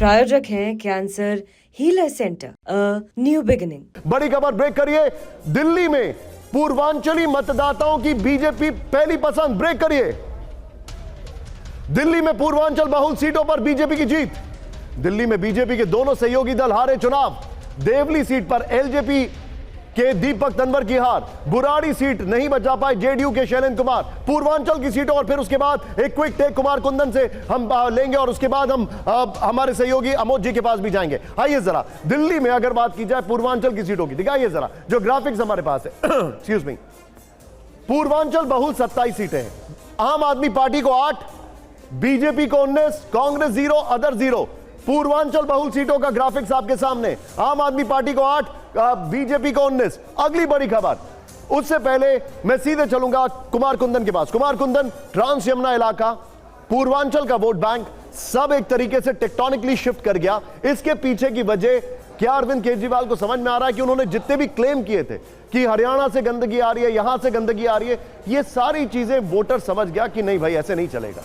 प्रायोजक हैं cancer healer centre, new beginning. बड़ी खबर ब्रेक करिए। दिल्ली में पूर्वांचली मतदाताओं की बीजेपी पहली पसंद। ब्रेक करिए। दिल्ली में पूर्वांचल बहुल सीटों पर बीजेपी की जीत। दिल्ली में बीजेपी के दोनों सहयोगी दल हारे चुनाव। देवली सीट पर एलजेपी के दीपक तंवर की हार। बुराड़ी सीट नहीं बचा पाए जेडीयू के शैलेंद्र कुमार। पूर्वांचल की सीटों और फिर उसके बाद एक क्विक टेक कुमार कुंदन से हम लेंगे और उसके बाद हम हमारे सहयोगी अमोद जी के पास भी जाएंगे। आइए जरा दिल्ली में अगर बात की जाए पूर्वांचल की सीटों की, दिखाइए जरा जो ग्राफिक्स हमारे पास है। Excuse me. पूर्वांचल बहुल 27 सीटें हैं। आम आदमी पार्टी को 8, बीजेपी को 19, कांग्रेस 0, अदर 0। पूर्वांचल बहुल सीटों का ग्राफिक्स आपके सामने। आम आदमी पार्टी को 8, बीजेपी को 19। अगली बड़ी खबर, उससे पहले मैं सीधे चलूंगा कुमार कुंदन के पास। कुमार कुंदन, ट्रांस यमुना इलाका, पूर्वांचल का वोट बैंक सब एक तरीके से टेक्टोनिकली शिफ्ट कर गया। इसके पीछे की वजह क्या अरविंद केजरीवाल को समझ में आ रहा है कि उन्होंने जितने भी क्लेम किए थे कि हरियाणा से गंदगी आ रही है, यहां से गंदगी आ रही है, ये सारी चीजें वोटर समझ गया कि नहीं भाई ऐसे नहीं चलेगा।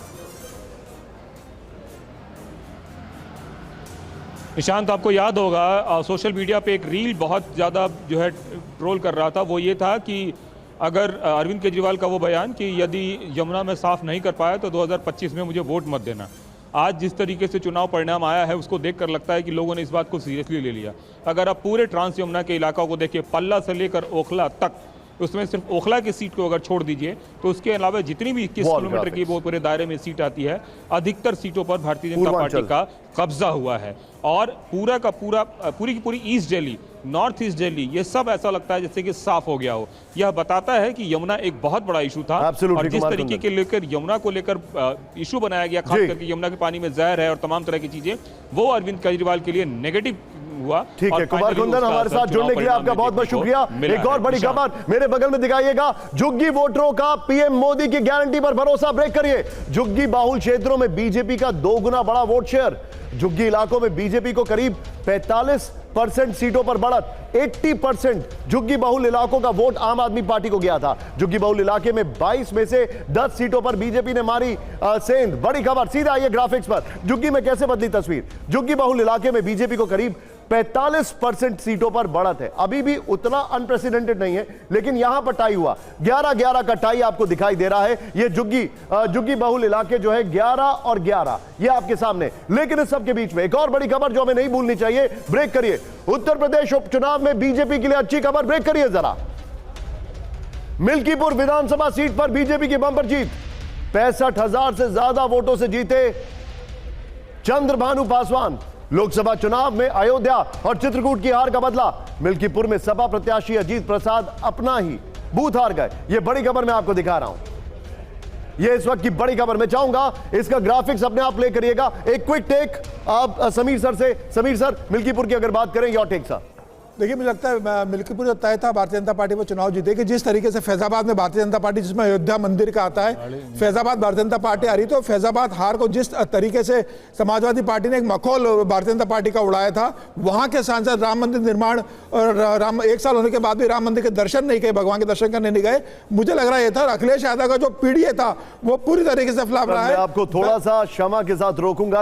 निशांत, आपको याद होगा सोशल मीडिया पे एक रील बहुत ज़्यादा जो है ट्रोल कर रहा था। वो ये था कि अगर अरविंद केजरीवाल का वो बयान कि यदि यमुना में साफ नहीं कर पाया तो 2025 में मुझे वोट मत देना। आज जिस तरीके से चुनाव परिणाम आया है उसको देखकर लगता है कि लोगों ने इस बात को सीरियसली ले लिया। अगर आप पूरे ट्रांस यमुना के इलाका को देखिए, पल्ला से लेकर ओखला तक, उसमें सिर्फ ओखला की सीट को अगर छोड़ दीजिए तो उसके अलावा जितनी भी 21 किलोमीटर की वो पूरे दायरे में सीट आती है, अधिकतर सीटों पर भारतीय जनता पार्टी का कब्जा हुआ है। और पूरा का पूरा पूरी की पूरी east Delhi, north east Delhi, ये सब ऐसा लगता है जैसे कि साफ हो गया हो। यह बताता है कि यमुना एक बहुत बड़ा इशू था और जिस तरीके के लेकर यमुना को लेकर इशू बनाया गया, खास करके यमुना के पानी में जहर है और तमाम तरह की चीजें, वो अरविंद केजरीवाल के लिए नेगेटिव हुआ। ठीक है कुमार कुंदन, हमारे साथ जुड़ने के लिए आपका बहुत बहुत शुक्रिया। एक और बड़ी खबर मेरे बगल में दिखाइएगा। झुग्गी वोटरों का पीएम मोदी की गारंटी पर भरोसा। ब्रेक करिए। झुग्गी बाहुल क्षेत्रों में बीजेपी का 2 गुना बड़ा वोट शेयर। झुग्गी इलाकों में बीजेपी को करीब 45% सीटों पर बढ़त। 80% झुग्गी बहुल इलाकों का वोट आम आदमी पार्टी को गया था। झुग्गी बहुल इलाके में 22 में से 10 सीटों पर बीजेपी ने मारी सेंध। बड़ी खबर, सीधा आइए ग्राफिक्स पर। झुग्गी में कैसे बदली तस्वीर। झुग्गी बहुल इलाके में बीजेपी को करीब 45% सीटों पर बढ़त है। अभी भी उतना अनप्रेसिडेंटेड नहीं है, लेकिन यहां पर टाई हुआ। 11-11 का टाई आपको दिखाई दे रहा है। ये झुग्गी बहुल इलाके जो है 11 और 11, ये आपके सामने। लेकिन इस सब के बीच में एक और बड़ी खबर जो हमें नहीं भूलनी चाहिए। ब्रेक करिए। उत्तर प्रदेश उपचुनाव में बीजेपी के लिए अच्छी खबर। ब्रेक करिए जरा। मिल्कीपुर विधानसभा सीट पर बीजेपी की बंपर जीत। 65,000 से ज्यादा वोटों से जीते चंद्रभानु पासवान। लोकसभा चुनाव में अयोध्या और चित्रकूट की हार का बदला। मिल्कीपुर में सपा प्रत्याशी अजीत प्रसाद अपना ही बूथ हार गए। यह बड़ी खबर मैं आपको दिखा रहा हूं। यह इस वक्त की बड़ी खबर। मैं चाहूंगा इसका ग्राफिक्स अपने आप प्ले करिएगा। एक क्विक टेक आप समीर सर से। समीर सर, मिल्कीपुर की अगर बात करें, योर टेक सर। देखिए, मुझे लगता है मिल्कीपुर जो तय था भारतीय जनता पार्टी वो चुनाव जीतेगी। जिस तरीके से फैजाबाद में भारतीय जनता पार्टी, जिसमें अयोध्या मंदिर का आता है, फैजाबाद भारतीय जनता पार्टी आ रही, तो फैजाबाद हार को जिस तरीके से समाजवादी पार्टी ने एक मखौल भारतीय जनता पार्टी का उड़ाया था, वहां के सांसद राम मंदिर निर्माण और 1 साल होने के बाद भी राम मंदिर के दर्शन नहीं किए, भगवान के दर्शन करने नहीं गए। मुझे लग रहा है था अखिलेश यादव का जो पीडीए था वो पूरी तरीके से फ्लॉप रहा है। आपको थोड़ा सा क्षमा के साथ रोकूंगा।